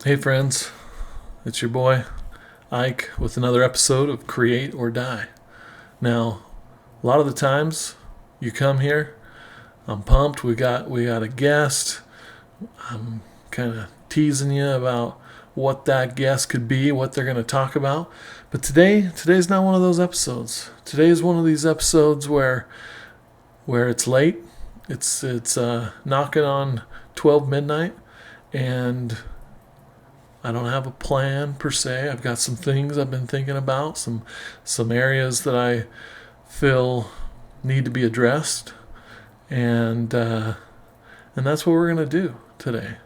Hey friends, it's your boy Ike with another episode of Create or Die. Now, a lot of the times you come here, I'm pumped. We got a guest. I'm kind of teasing you about what that guest could be, what they're going to talk about. But today's not one of those episodes. Today is one of these episodes where it's late. It's knocking on 12 midnight, and I don't have a plan per se. I've got some things I've been thinking about, some areas that I feel need to be addressed, and that's what we're going to do today.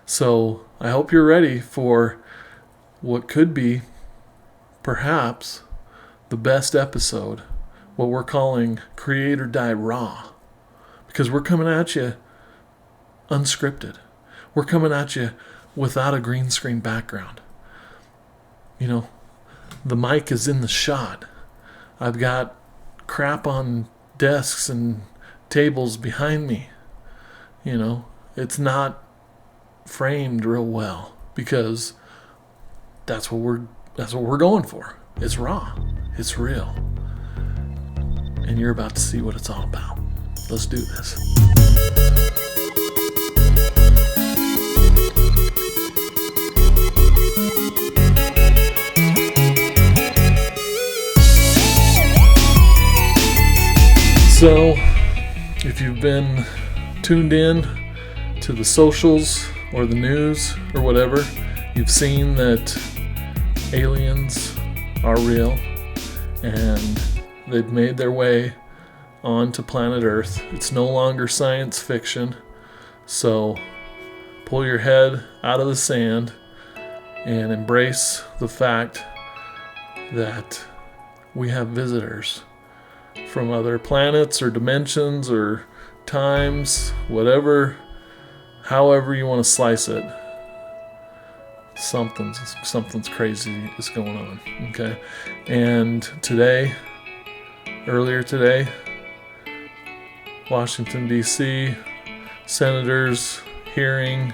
So I hope you're ready for what could be perhaps the best episode, what we're calling Create or Die Raw, because we're coming at you unscripted. We're coming at you without a green screen background. You know, the mic is in the shot. I've got crap on desks and tables behind me. You know, it's not framed real well because that's what we're going for. It's raw. It's real. And you're about to see what it's all about. Let's do this. So, if you've been tuned in to the socials or the news or whatever, you've seen that aliens are real and they've made their way onto planet Earth. It's no longer science fiction. So, pull your head out of the sand and embrace the fact that we have visitors from other planets or dimensions or times, whatever, however you want to slice it. Something's crazy is going on, okay? And earlier today, Washington, D.C., senators hearing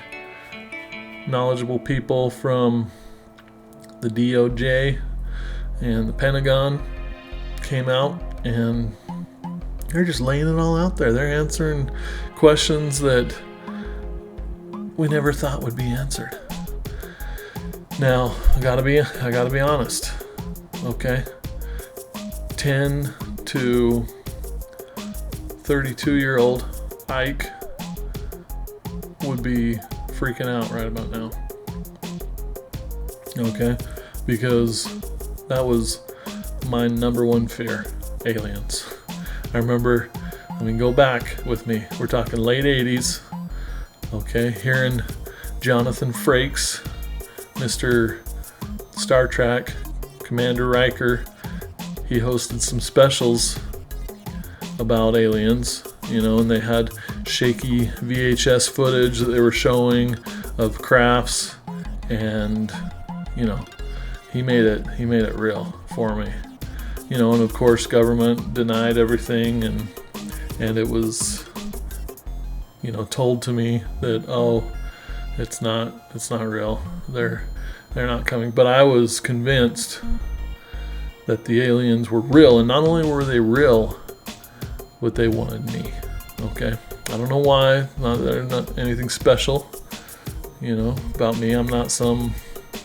knowledgeable people from the DOJ and the Pentagon came out, and they're just laying it all out there. They're answering questions that we never thought would be answered. Now, I gotta be honest, okay? 10 to 32-year-old Ike would be freaking out right about now, okay? Because that was my number one fear, aliens. I remember, go back with me. We're talking late 80s, okay? Hearing Jonathan Frakes, Mr. Star Trek, Commander Riker, he hosted some specials about aliens, and they had shaky VHS footage that they were showing of crafts, and, he made it real for me. And of course government denied everything, and it was, told to me that, it's not real. They're not coming. But I was convinced that the aliens were real, and not only were they real, but they wanted me. Okay? I don't know why. They're not anything special, about me. I'm not some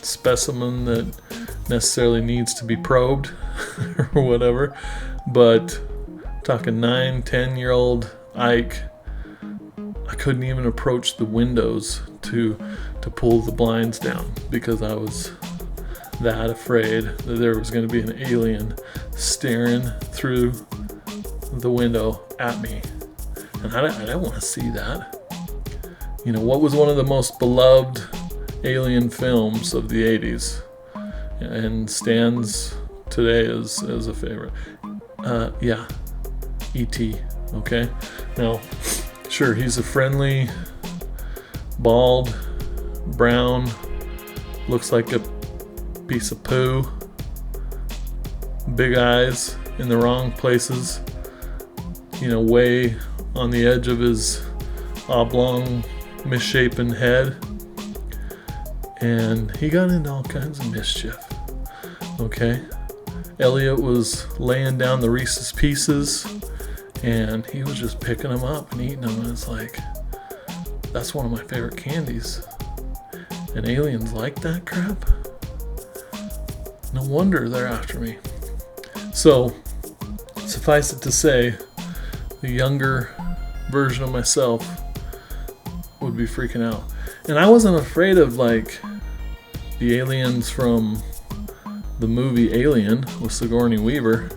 specimen that necessarily needs to be probed or whatever, but talking 9-10-year-old Ike, I couldn't even approach the windows to pull the blinds down because I was that afraid that there was going to be an alien staring through the window at me, and I didn't want to see that. What was one of the most beloved alien films of the 80s and stands today as a favorite? E.T. Okay? Now, sure, he's a friendly, bald, brown, looks like a piece of poo, big eyes in the wrong places, way on the edge of his oblong, misshapen head. and he got into all kinds of mischief. Okay, Elliot was laying down the Reese's Pieces, and he was just picking them up and eating them, and it's like, that's one of my favorite candies, and aliens like that crap? No wonder they're after me. So, suffice it to say, the younger version of myself would be freaking out. And I wasn't afraid of like the aliens from the movie Alien with Sigourney Weaver.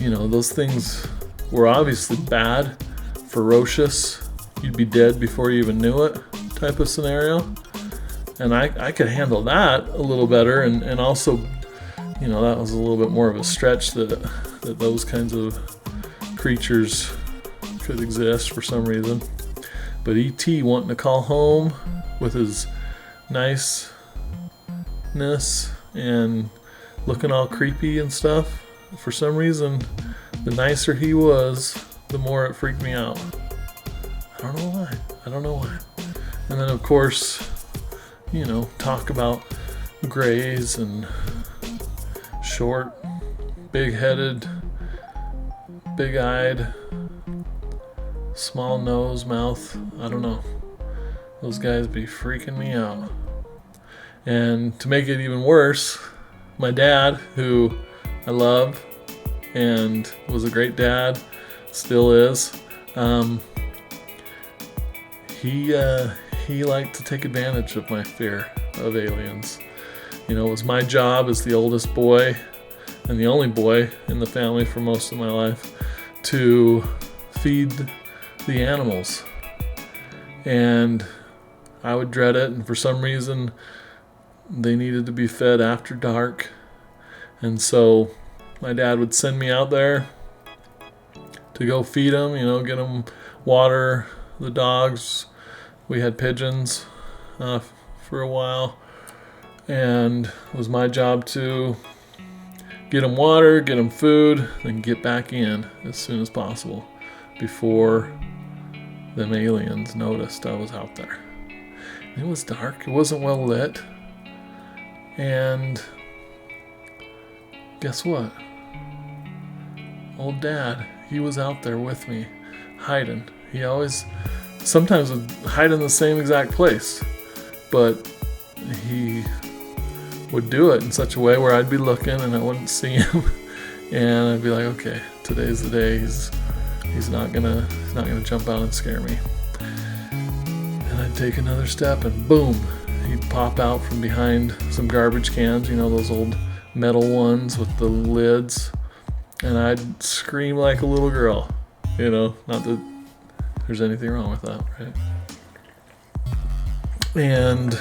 You know, those things were obviously bad, ferocious, you'd be dead before you even knew it type of scenario. And I could handle that a little better, and also, you know, that was a little bit more of a stretch that those kinds of creatures could exist for some reason. But E.T. wanting to call home with his niceness and looking all creepy and stuff, for some reason, the nicer he was, the more it freaked me out. I don't know why. And then, of course, you know, talk about grays and short, big-headed, big-eyed, small nose, mouth. I don't know. Those guys be freaking me out. And to make it even worse, my dad, who I love and was a great dad, still is, he liked to take advantage of my fear of aliens. You know, it was my job as the oldest boy and the only boy in the family for most of my life to feed the animals. And I would dread it, and for some reason they needed to be fed after dark. And so my dad would send me out there to go feed them, you know, get them water, the dogs. We had pigeons for a while, and it was my job to get them water, get them food, then get back in as soon as possible before them aliens noticed I was out there. It was dark, it wasn't well lit, and guess what? Old Dad, he was out there with me, hiding. He always, sometimes would hide in the same exact place, but he would do it in such a way where I'd be looking and I wouldn't see him, and I'd be like, okay, today's the day. He's not gonna jump out and scare me. And I'd take another step, and boom, he'd pop out from behind some garbage cans, you know, those old metal ones with the lids, and I'd scream like a little girl. You know, not that there's anything wrong with that, right? And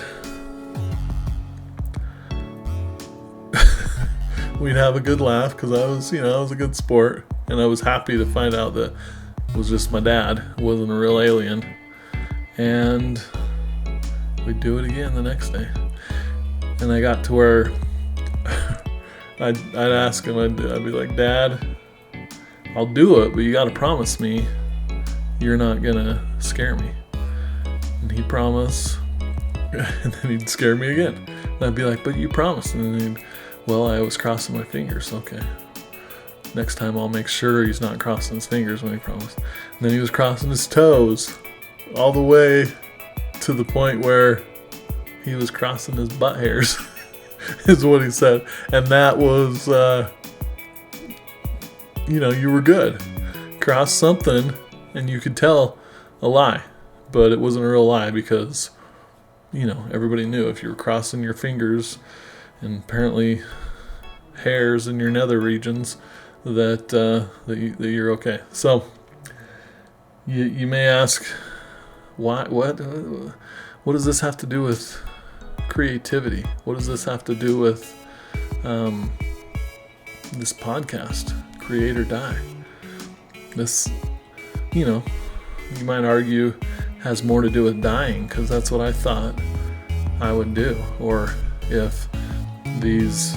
we'd have a good laugh because I was a good sport, and I was happy to find out that it was just my dad. It wasn't a real alien. And we'd do it again the next day. And I got to where I'd ask him, I'd be like, Dad, I'll do it, but you got to promise me you're not going to scare me. And he'd promise, and then he'd scare me again. And I'd be like, but you promised. And then well, I was crossing my fingers. Okay. Next time I'll make sure he's not crossing his fingers when he promised. And then he was crossing his toes all the way to the point where he was crossing his butt hairs is what he said. And that was, you were good. Cross something and you could tell a lie, but it wasn't a real lie because, everybody knew if you were crossing your fingers and apparently hairs in your nether regions that you're okay. So you may ask, why? What does this have to do with creativity? What does this have to do with this podcast, Create or Die? This, you might argue has more to do with dying because that's what I thought I would do. Or if these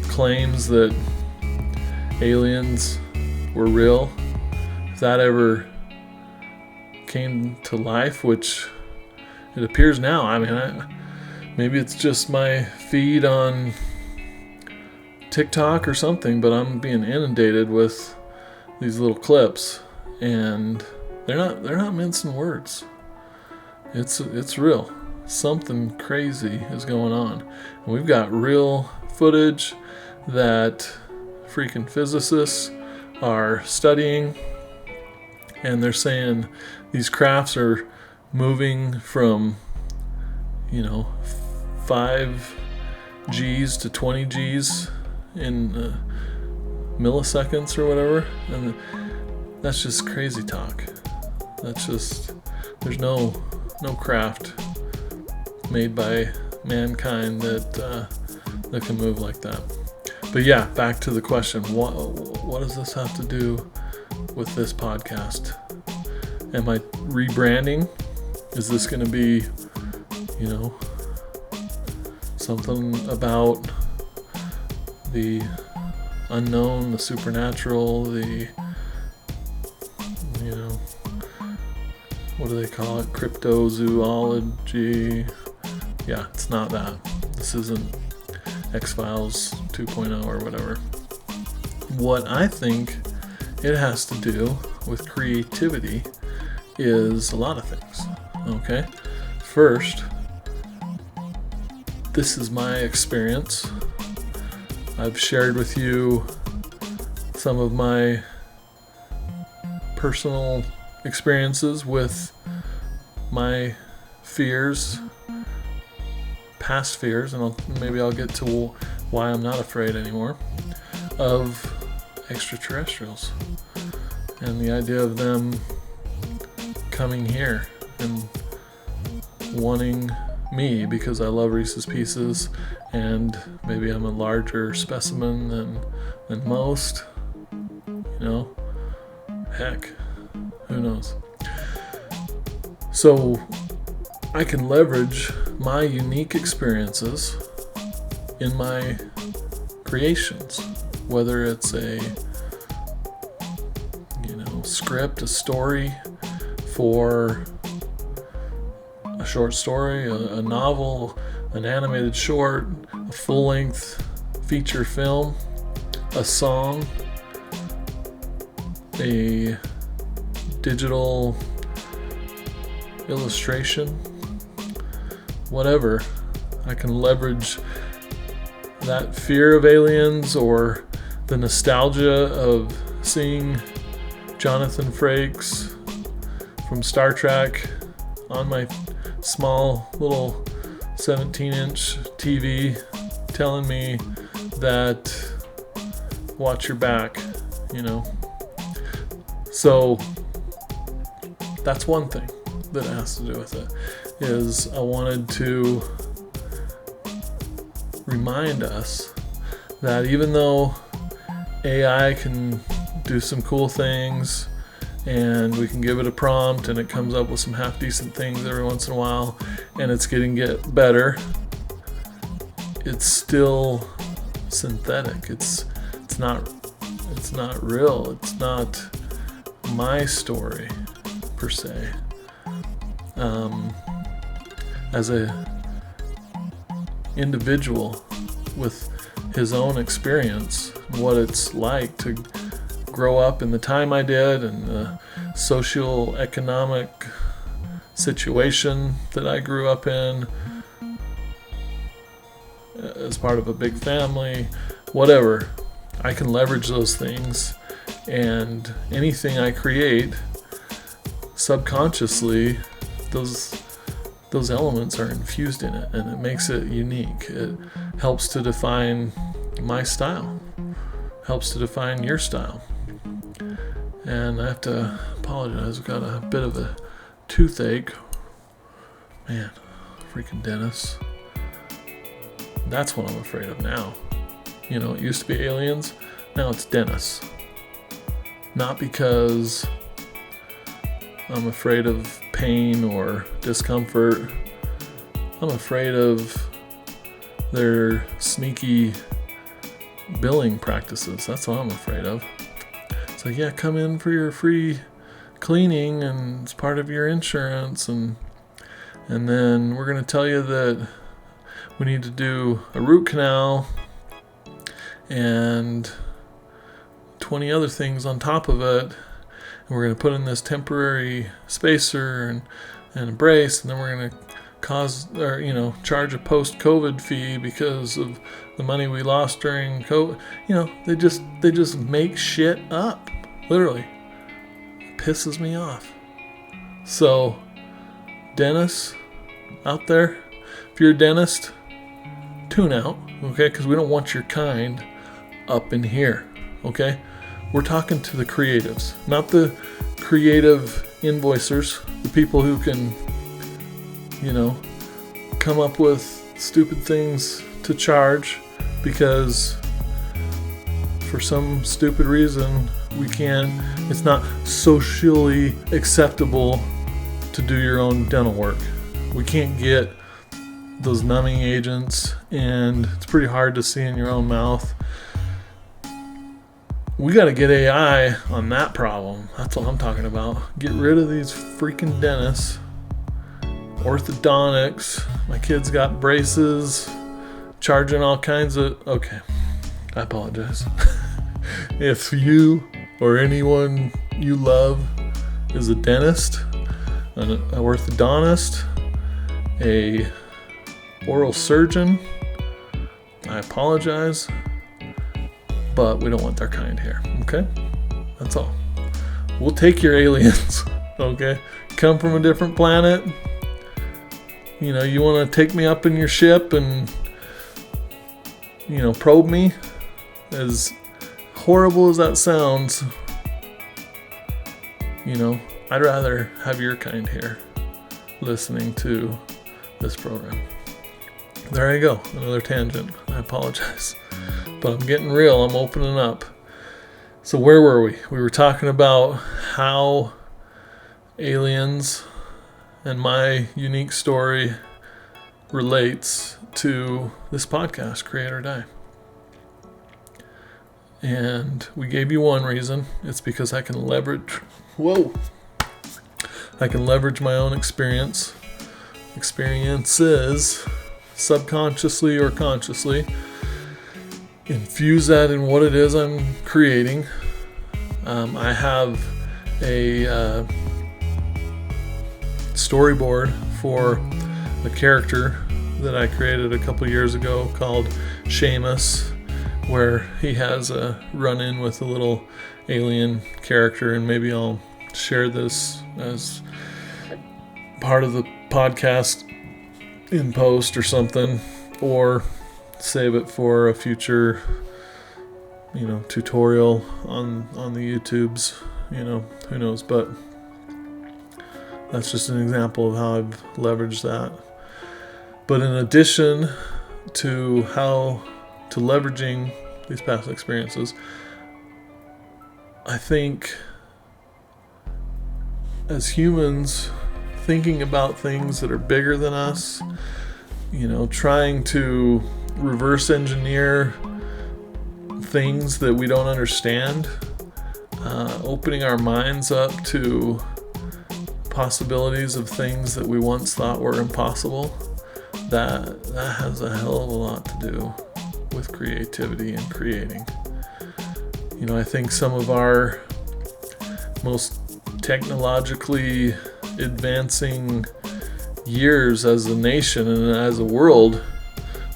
claims that aliens were real, if that ever came to life, which it appears now. I mean, Maybe it's just my feed on TikTok or something, but I'm being inundated with these little clips, and they're not mincing words. It's real. Something crazy is going on. And we've got real footage that freaking physicists are studying, and they're saying these crafts are moving from 5 Gs to 20 Gs in milliseconds or whatever, and that's just crazy talk. That's just, there's no craft made by mankind that can move like that. But yeah, back to the question, what does this have to do with this podcast? Am I rebranding? Is this going to be, something about the unknown, the supernatural, the, what do they call it? Cryptozoology. Yeah, it's not that. This isn't X-Files 2.0 or whatever. What I think it has to do with creativity is a lot of things. Okay? First, this is my experience. I've shared with you some of my personal experiences with my fears, past fears, and maybe I'll get to why I'm not afraid anymore of extraterrestrials and the idea of them coming here and wanting me because I love Reese's Pieces and maybe I'm a larger specimen than most. Heck, who knows? So I can leverage my unique experiences in my creations, whether it's a script, a story for a short story, a novel, an animated short, a full-length feature film, a song, a digital illustration, whatever. I can leverage that fear of aliens or the nostalgia of seeing Jonathan Frakes from Star Trek on my small little 17-inch TV telling me that watch your back, So that's one thing that has to do with it, is I wanted to remind us that even though AI can do some cool things and we can give it a prompt and it comes up with some half decent things every once in a while and it's get better, it's still synthetic. It's not real. It's not my story per se. As a individual with his own experience, what it's like to grow up in the time I did and the socio-economic situation that I grew up in as part of a big family, whatever. I can leverage those things, and anything I create subconsciously, those elements are infused in it, and it makes it unique. It helps to define my style, helps to define your style. And I have to apologize, I've got a bit of a toothache. Man, freaking Dennis. That's what I'm afraid of now. It used to be aliens, now it's Dennis. Not because I'm afraid of pain or discomfort. I'm afraid of their sneaky billing practices. That's what I'm afraid of. It's like, yeah, come in for your free cleaning and it's part of your insurance, and then we're going to tell you that we need to do a root canal and 20 other things on top of it. And we're going to put in this temporary spacer and a brace, and then we're going to charge a post-COVID fee because of the money we lost during COVID. They just make shit up. Literally. It pisses me off. So, dentists out there, if you're a dentist, tune out, okay? Because we don't want your kind up in here, okay? We're talking to the creatives, not the creative invoicers, the people who can, come up with stupid things to charge because for some stupid reason it's not socially acceptable to do your own dental work. We can't get those numbing agents, and it's pretty hard to see in your own mouth. We got to get AI on that problem. That's all I'm talking about. Get rid of these freaking dentists. Orthodontics. My kids got braces, charging all kinds of... Okay, I apologize. If you or anyone you love is a dentist, an orthodontist, a oral surgeon, I apologize, but we don't want their kind here, okay? That's all. We'll take your aliens, okay? Come from a different planet. You want to take me up in your ship and, probe me? As horrible as that sounds, I'd rather have your kind here listening to this program. There I go, another tangent. I apologize. But I'm getting real, I'm opening up. So where were we? We were talking about how aliens and my unique story relates to this podcast, Create or Die. And we gave you one reason. It's because I can leverage my own experiences, subconsciously or consciously, infuse that in what it is I'm creating. I have a storyboard for a character that I created a couple years ago called Seamus, where he has a run-in with a little alien character, and maybe I'll share this as part of the podcast in post or something, or save it for a future tutorial on the YouTubes, who knows, but that's just an example of how I've leveraged that. But in addition to leveraging these past experiences, I think as humans, thinking about things that are bigger than us, trying to reverse engineer things that we don't understand, opening our minds up to possibilities of things that we once thought were impossible, that has a hell of a lot to do with creativity and creating. I think some of our most technologically advancing years as a nation and as a world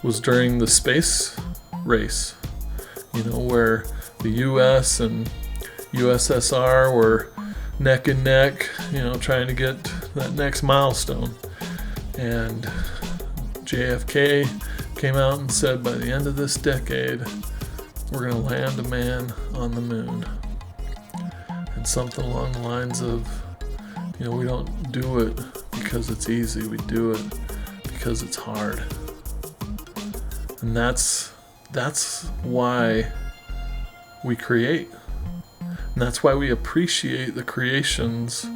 was during the space race, where the US and USSR were neck and neck, trying to get that next milestone. And JFK came out and said, by the end of this decade, we're going to land a man on the moon. And something along the lines of, we don't do it because it's easy, we do it because it's hard. And that's why we create. And that's why we appreciate the creations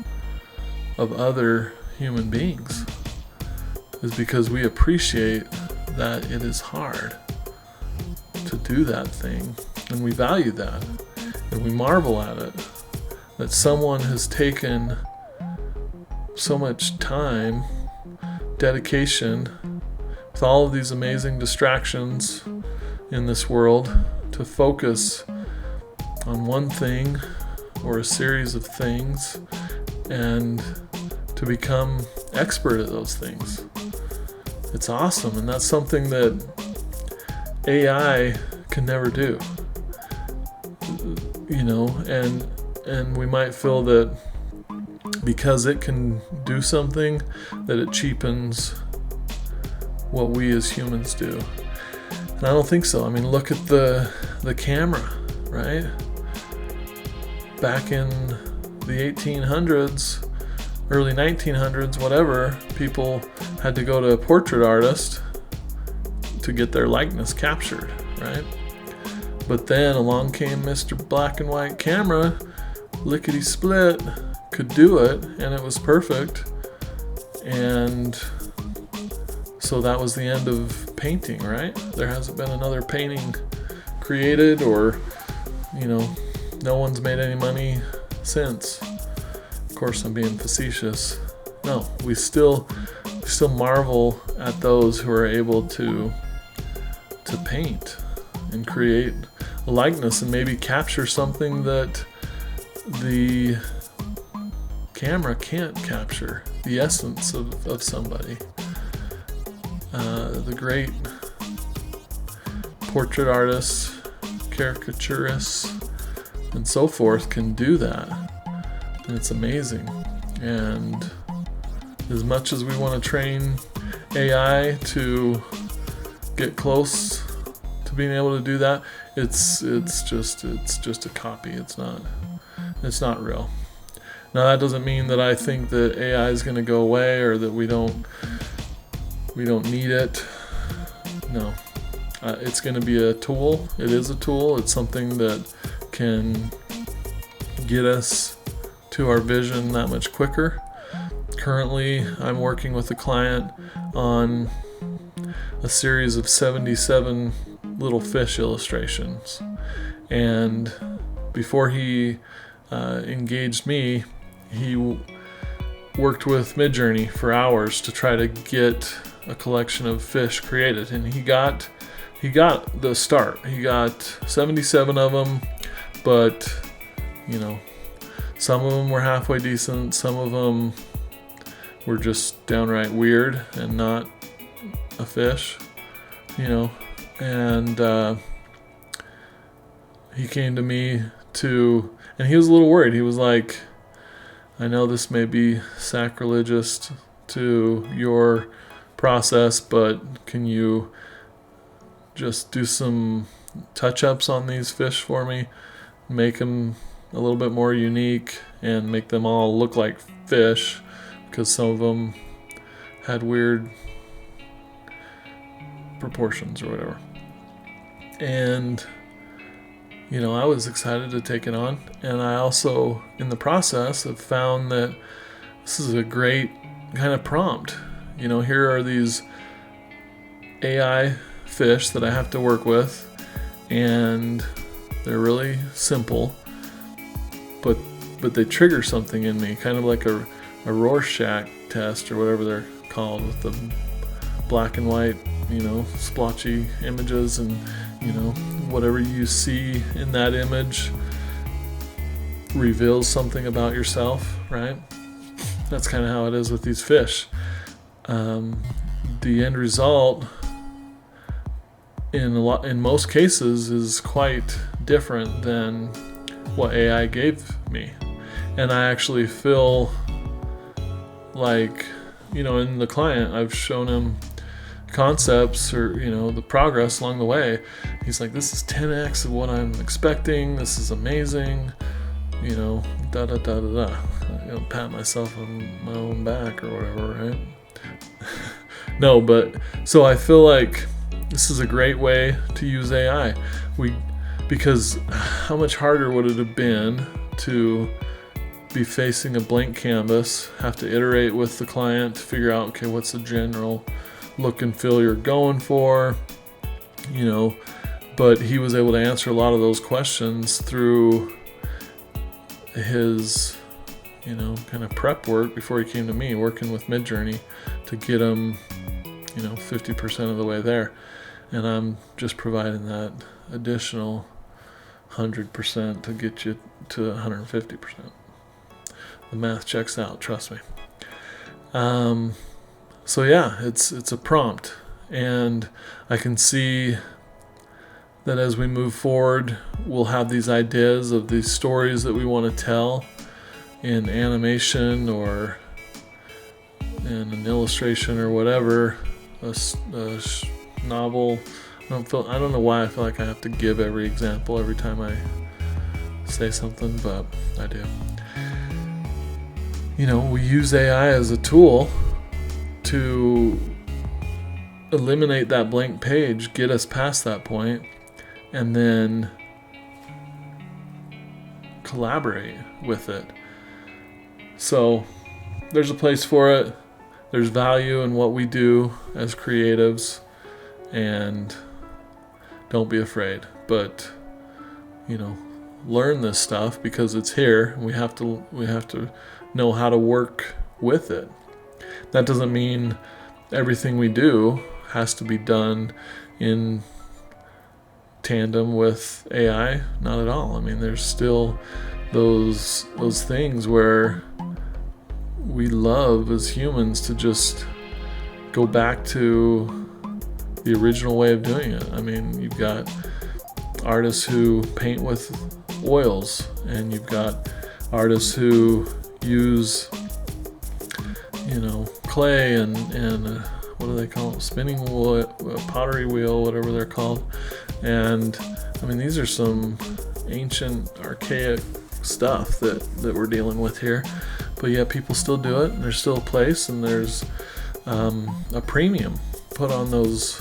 of other human beings, is because we appreciate that it is hard to do that thing, and we value that, and we marvel at it, that someone has taken so much time, dedication, with all of these amazing distractions in this world, to focus on one thing or a series of things and to become expert at those things. It's awesome, and that's something that AI can never do. And we might feel that because it can do something, that it cheapens what we as humans do. And I don't think so. I mean, look at the camera, right? Back in the 1800s, early 1900s, whatever, people had to go to a portrait artist to get their likeness captured, right? But then along came Mr. Black and White camera, lickety split, could do it, and it was perfect. And so that was the end of painting, right? There hasn't been another painting created, or, no one's made any money since. Of course, I'm being facetious. No, we still marvel at those who are able to paint and create a likeness and maybe capture something that the camera can't capture, the essence of somebody. The great portrait artists, caricaturists, and so forth can do that. And it's amazing. And as much as we want to train AI to get close to being able to do that, it's just a copy. It's not real. Now, that doesn't mean that I think that AI is going to go away, or that we don't need it. No, it's going to be a tool. It is a tool. It's something that can get us to our vision that much quicker. Currently, I'm working with a client on a series of 77 little fish illustrations. And before he engaged me, he worked with Midjourney for hours to try to get a collection of fish created, and he got the start. He got 77 of them, but some of them were halfway decent, some of them were just downright weird and not a fish, and he came to me and he was a little worried. He was like, I know this may be sacrilegious to your process, but can you just do some touch-ups on these fish for me, make them a little bit more unique, and make them all look like fish, because some of them had weird proportions or whatever. And I was excited to take it on, and I also, in the process, have found that this is a great kind of prompt. Here are these AI fish that I have to work with, and they're really simple, but they trigger something in me, kind of like a Rorschach test or whatever they're called, with the black and white, splotchy images, and whatever you see in that image reveals something about yourself, right? That's kind of how it is with these fish. The end result in most cases is quite different than what AI gave me. And I actually feel like, in the client, I've shown him concepts or, the progress along the way. He's like, this is 10x of what I'm expecting. This is amazing. Da da da da da. Pat myself on my own back or whatever, right? No, but so I feel like this is a great way to use AI. Because how much harder would it have been to be facing a blank canvas, have to iterate with the client to figure out, okay, what's the general look and feel you're going for, but he was able to answer a lot of those questions through his, kind of prep work before he came to me, working with Midjourney to get him 50% of the way there, and I'm just providing that additional 100% to get you to 150%. The math checks out, trust me. So yeah, it's a prompt, and I can see that as we move forward, we'll have these ideas of these stories that we want to tell in animation or in an illustration or whatever, a novel. I don't know why I feel like I have to give every example every time I say something, but I do. We use AI as a tool to eliminate that blank page, get us past that point, and then collaborate with it. So there's a place for it. There's value in what we do as creatives, and don't be afraid. But learn this stuff because it's here. We have to know how to work with it. That doesn't mean everything we do has to be done in tandem with AI. Not at all. I mean, there's still those things where we love as humans to just go back to the original way of doing it. I mean, you've got artists who paint with oils, and you've got artists who use clay and what do they call it, spinning wheel, pottery wheel, whatever they're called. And I mean, these are some ancient archaic stuff that we're dealing with here, but yet people still do it, and there's still a place, and there's a premium put on those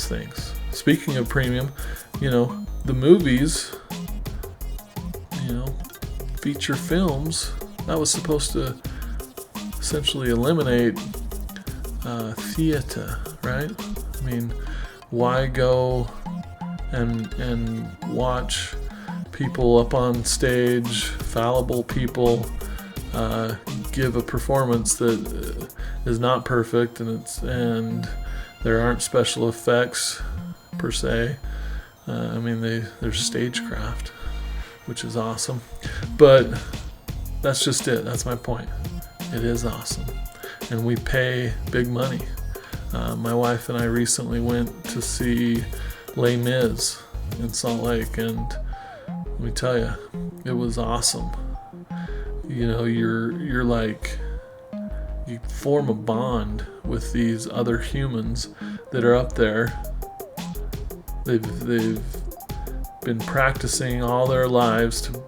things. Speaking of premium, the movies, feature films, that was supposed to essentially eliminate theater, right? I mean, why go and watch people up on stage, fallible people, give a performance that is not perfect, and there aren't special effects per se. I mean, there's stagecraft, which is awesome, but that's just it. That's my point. It is awesome, and we pay big money. My wife and I recently went to see Les Mis in Salt Lake, and let me tell you, it was awesome. You're like, you form a bond with these other humans that are up there. They've been practicing all their lives to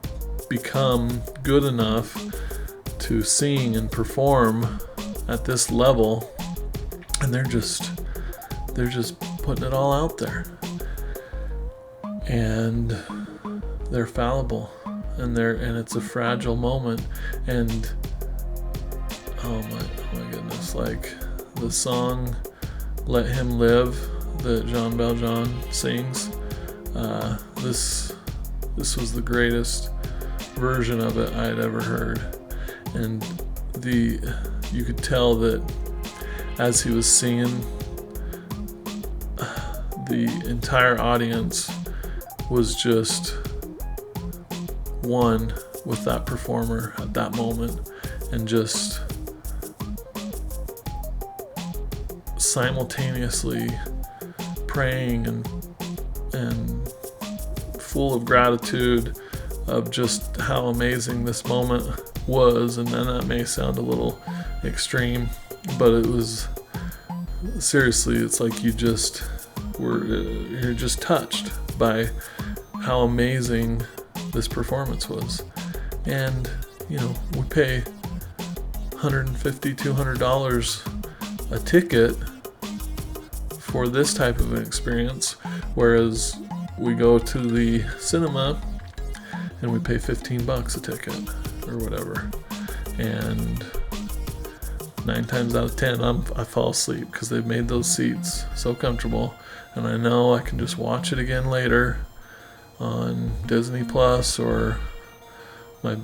become good enough to sing and perform at this level, and they're just putting it all out there, and they're fallible, and it's a fragile moment, and oh my goodness, like the song "Let Him Live" that Jean Valjean sings, this was the greatest version of it I had ever heard, and you could tell that as he was singing, the entire audience was just one with that performer at that moment, and just simultaneously praying and full of gratitude of just how amazing this moment was. And then that may sound a little extreme, but it was seriously, it's like you're just touched by how amazing this performance was. And we pay $150, $200 a ticket for this type of an experience, whereas we go to the cinema and we pay $15 a ticket or whatever, and 9 times out of 10 I fall asleep because they've made those seats so comfortable, and I know I can just watch it again later on Disney Plus or my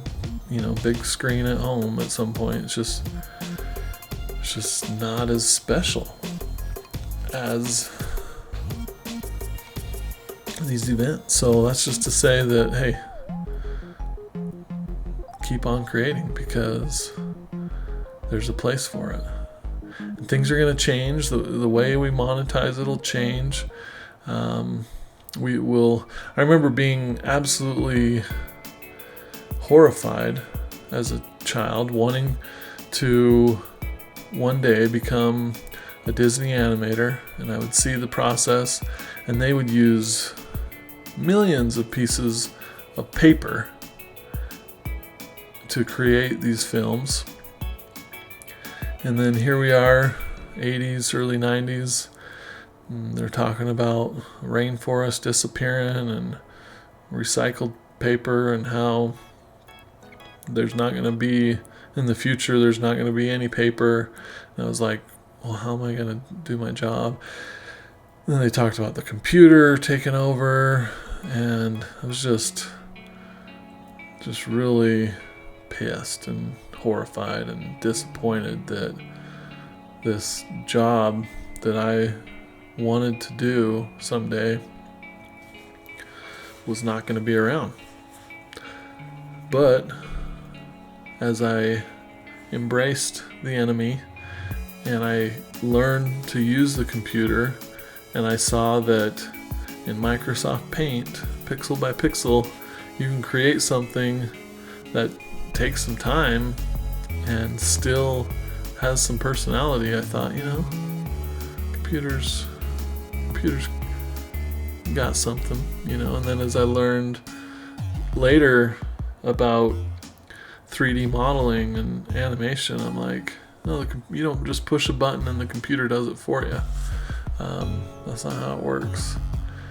big screen at home at some point. It's just not as special. as these events. So that's just to say that, hey, keep on creating, because there's a place for it. And things are going to change. The way we monetize it will change. I remember being absolutely horrified as a child, wanting to one day become a Disney animator, and I would see the process, and they would use millions of pieces of paper to create these films. And then here we are, 80s, early 90s, and they're talking about rainforest disappearing and recycled paper, and how there's not going to be, in the future, there's not going to be any paper. And I was like, well, how am I going to do my job? And then they talked about the computer taking over, and I was just really pissed and horrified and disappointed that this job that I wanted to do someday was not going to be around. But as I embraced the enemy and I learned to use the computer, and I saw that in Microsoft Paint, pixel by pixel, you can create something that takes some time and still has some personality, I thought, computers got something, and then as I learned later about 3D modeling and animation, I'm like, no, you don't just push a button and the computer does it for you. That's not how it works.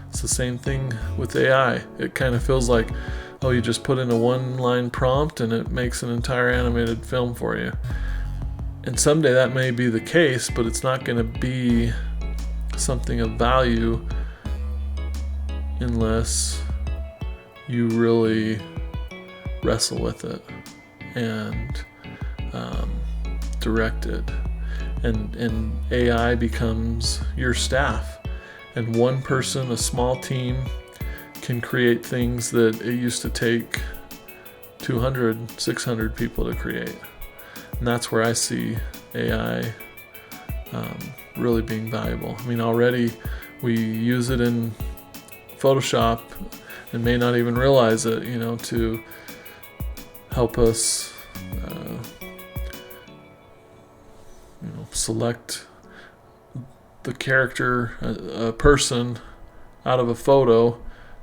It's the same thing with AI. It kind of feels like, oh, you just put in a one-line prompt and it makes an entire animated film for you. And someday that may be the case, but it's not going to be something of value unless you really wrestle with it and direct it. And AI becomes your staff. And one person, a small team, can create things that it used to take 200, 600 people to create. And that's where I see AI really being valuable. I mean, already we use it in Photoshop and may not even realize it, to help us select the character, a person, out of a photo,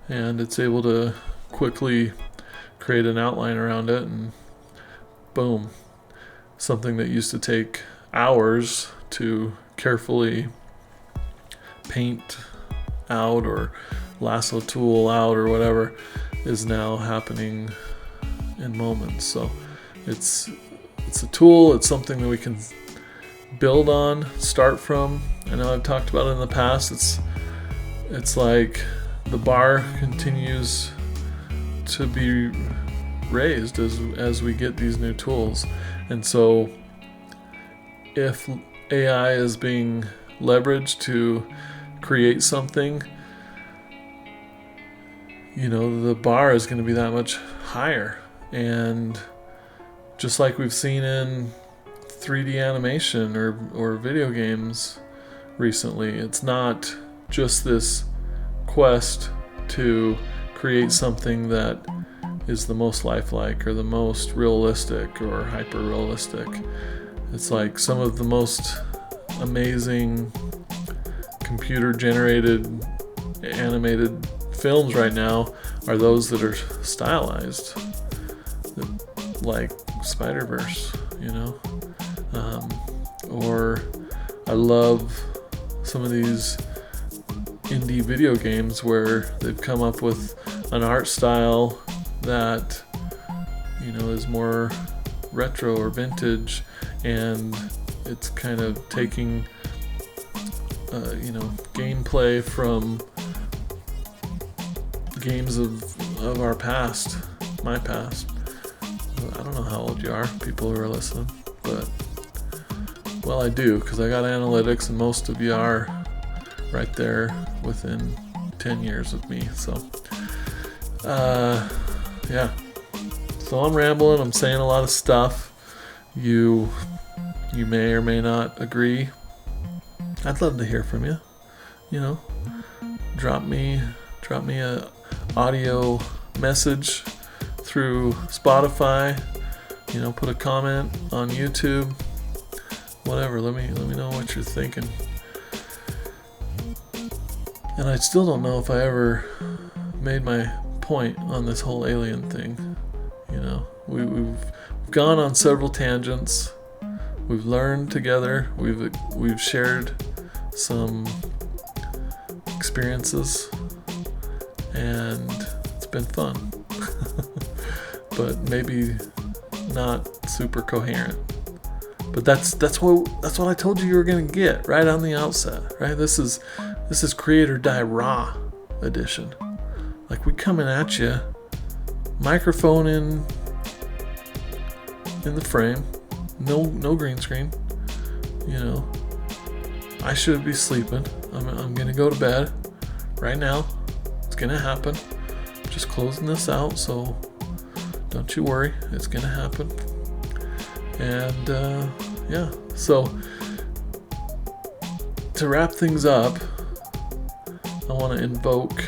and it's able to quickly create an outline around it, and boom, something that used to take hours to carefully paint out or lasso tool out or whatever is now happening in moments. So it's a tool, it's something that we can build on, start from. I know I've talked about it in the past. It's like the bar continues to be raised as we get these new tools. And so if AI is being leveraged to create something, the bar is going to be that much higher. And just like we've seen in 3D animation or video games recently, it's not just this quest to create something that is the most lifelike or the most realistic or hyper realistic. It's like some of the most amazing computer generated animated films right now are those that are stylized, like Spider-Verse, or I love some of these indie video games where they've come up with an art style that is more retro or vintage, and it's kind of taking gameplay from games of our past, my past. I don't know how old you are, people who are listening, but well, I do, because I got analytics, and most of you are right there within 10 years of me. So, yeah. So I'm rambling. I'm saying a lot of stuff. You may or may not agree. I'd love to hear from you. You know, drop me a audio message through Spotify. You know, put a comment on YouTube. Whatever. Let me know what you're thinking. And I still don't know if I ever made my point on this whole alien thing. You know, we've gone on several tangents. We've learned together. We've shared some experiences, and it's been fun. But maybe not super coherent. But that's what I told you were gonna get right on the outset, right? This is Create or Die Raw edition. Like, we coming at you, microphone in the frame, no green screen. You know, I should be sleeping. I'm gonna go to bed right now. It's gonna happen. Just closing this out, so don't you worry. It's gonna happen. And yeah. So to wrap things up, I want to invoke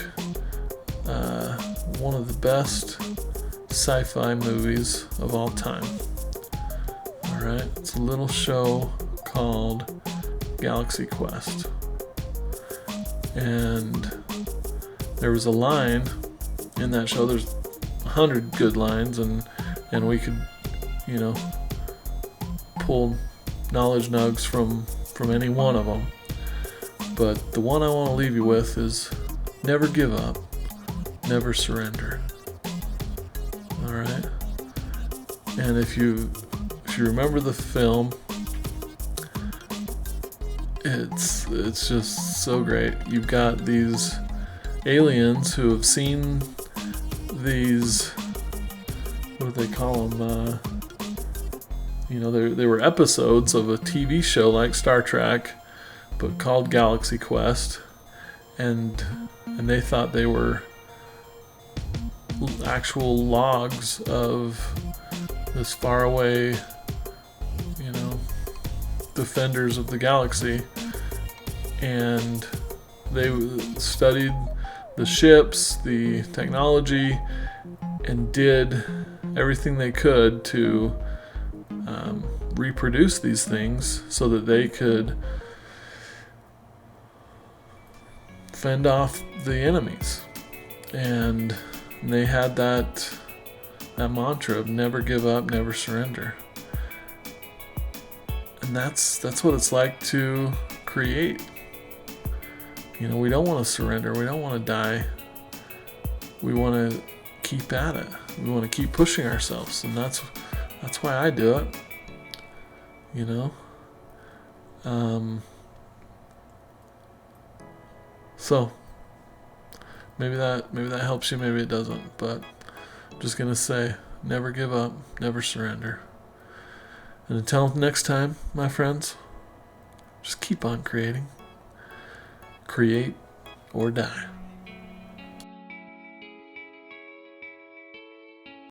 one of the best sci-fi movies of all time. Alright, it's a little show called Galaxy Quest. And there was a line in that show. There's 100 good lines, and we could, you know, pull knowledge nugs from any one of them. But the one I want to leave you with is never give up, never surrender. All right. And if you remember the film, it's just so great. You've got these aliens who have seen these, what do they call them? You know, they were episodes of a TV show like Star Trek, but called Galaxy Quest, and they thought they were actual logs of this faraway, you know, defenders of the galaxy, and they studied the ships, the technology, and did everything they could to reproduce these things so that they could fend off the enemies. And they had that mantra of never give up, never surrender. And that's what it's like to create. You know, we don't want to surrender. We don't want to die. We want to keep at it. We want to keep pushing ourselves, and that's why I do it. You know. So maybe that helps you. Maybe it doesn't. But I'm just gonna say, never give up, never surrender. And until next time, my friends, just keep on creating. Create or die.